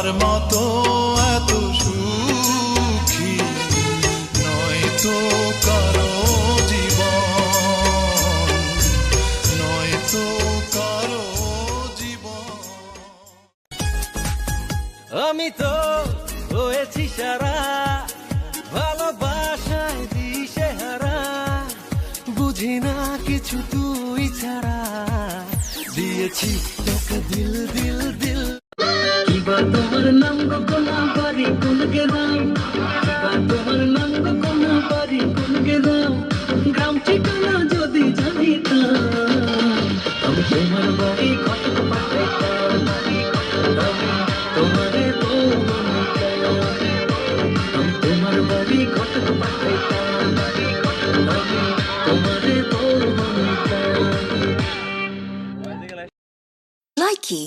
আমার মতো এত সুখী নয়তো কারো জীবন, নয়তো কারো জীবন। আমি তো হয়েছি সারা ভালোবাসায় দিশেহারা, বুঝি না কিছু তুই ছাড়া, দিয়েছি তোকে দিল দিল দিল। কিবা তোমার নাম গো কোনা বাড়ি কোন গেলাম, কিবা তোমার নাম গো কোনা বাড়ি কোন গেলাম, গ্রাম ঠিকানা যদি জানিতাম, আমি তোমার বাড়ি কত পাঠাইতাম, তোমারে তো আমি তোমার বাড়ি কত পাঠাইতাম, তোমারে তো লাইকি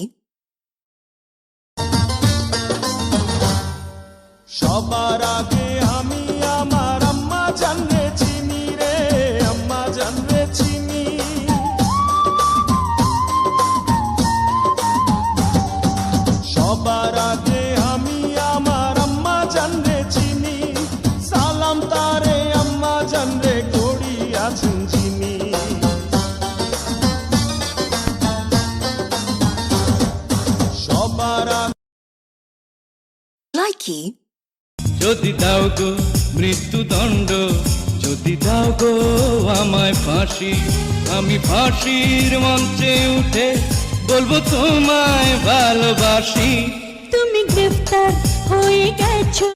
সবার আগে আমি আমার আম্মা জানরে চিনি রে, আম্মা জানরে চিনি। সবার আগে আমি আমার আম্মা জানরে চিনি, সালাম তারে আম্মা জানরে করি আছেন চিনি। সবার লাইকি যদি দাও গো মৃত্যুদণ্ড, যদি দাও গো আমায় ফাঁসি, আমি ফাঁসির মঞ্চে উঠে বলবো তোমায় ভালোবাসি। তুমি গ্রেফতার হয়ে গেছো।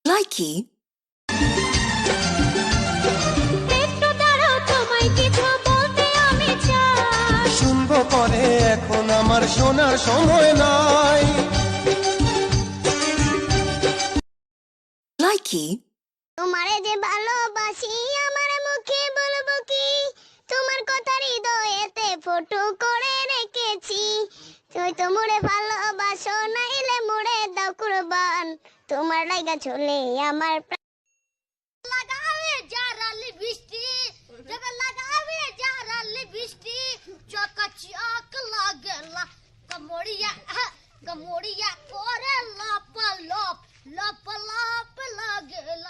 লাইকি শুনবো পরে, এখন আমার শোনার সময় নাই। লাইকি তোমারে যে ভালোবাসি আমার মুখে বলবো কি, তোমার কথা হৃদয়েতে ফটো করে রেখেছি। তুই তো মোরে ভালোবাসো নাইলে মোরে দাও কুরবান, তোমার লাগা চলে আমার লাগাবে জারালি বৃষ্টি, যবে লাগাবে জারালি বৃষ্টি, চকচক লাগলা কমড়িয়া কমড়িয়া করে লাপালপ লাপালপ লাগলা।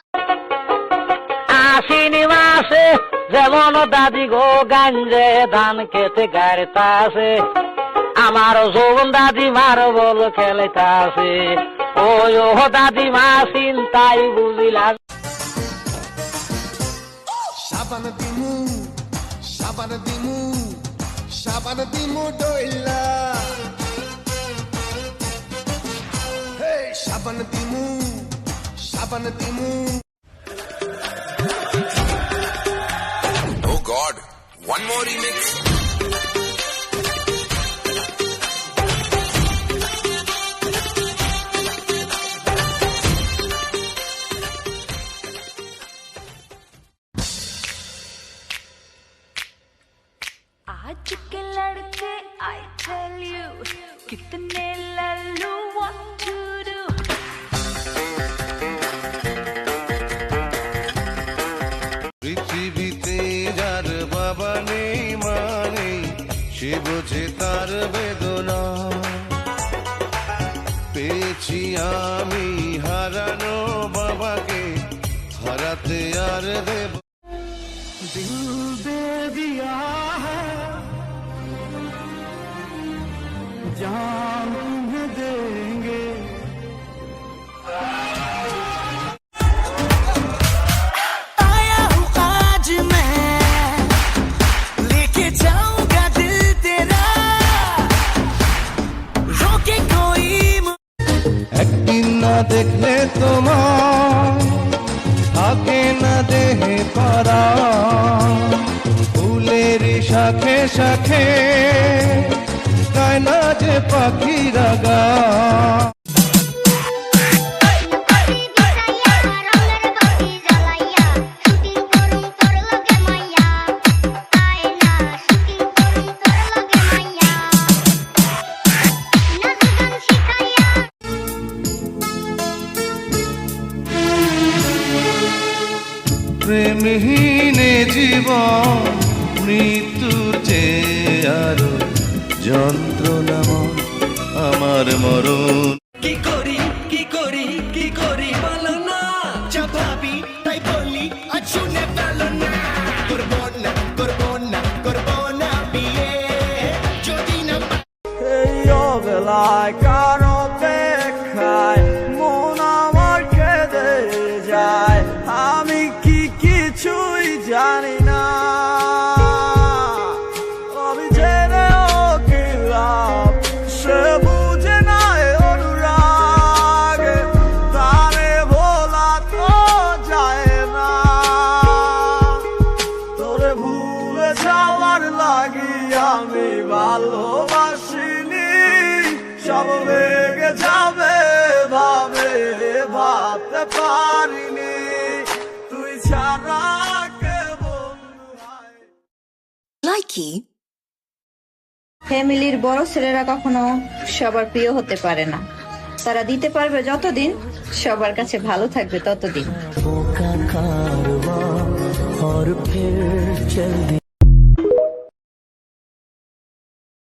আশ্বিন মাসে যেমন দাদি গো গাঞ্জে ধান খেতে গাড়িতাছে, আমার যৌবন দাদি মার বল খেলাইতাছে, ওই ও দাদি মা চিন্তাই বুঝিলা। সাবান দিমু সাবান দিমু সাবান দিমু ডইলা, হে সাবান দিমু সাবান দিমু। Oh God, one more remix. आज के लड़के I tell you कितने लल्लू what to do। পৃথিবীতে যার বাবা নেই মা নেই, সে বোঝে তার বেদনা। পেয়েছি আমি হারানো বাবাকে, হারাতে আর দেব। দিল দে দিয়া হ্যায় জান तुम्हें देंगे। आया हूँ आज मैं लेके जाऊंगा दिल तेरा, रोके कोई একদিন না দেখলে তোমার থাকে না দেহে পারা, ফুলের শাখে শাখে গায় না যে পাখিরা গা। প্রেমহীনে জীবন মৃত্যুর চেয়ে আরো যন্ত্রণাময় আমার মরণ। কি করি কি করি কি করি বলো না, যা ভাবি তাই বলি আর শুনে ফেলো না। করবো না করবো না করবো না বিয়ে যদি না এই অবেলায় কারো অপেক্ষায় মন আমার কেঁদে যায়, আমি কি কিছুই জানি না, আমি জেনেও কি লাভ, সে বুঝে না এ অনুরাগ, তারে ভোলা তো যায় না, তোরে ভুলে যাওয়ার লাগি আমি ভালোবাসিনি, সব ভেঙে যাবে ভাবে ভাবতে পারিনি, তুই ছাড়া কে বন্ধু হয়। লাইকি ফ্যামিলির বড় ছেলেরা কখনো সবার প্রিয় হতে পারে না, তারা দিতে পারবে যতদিন, সবার কাছে ভালো থাকবে ততদিন। और फिर चल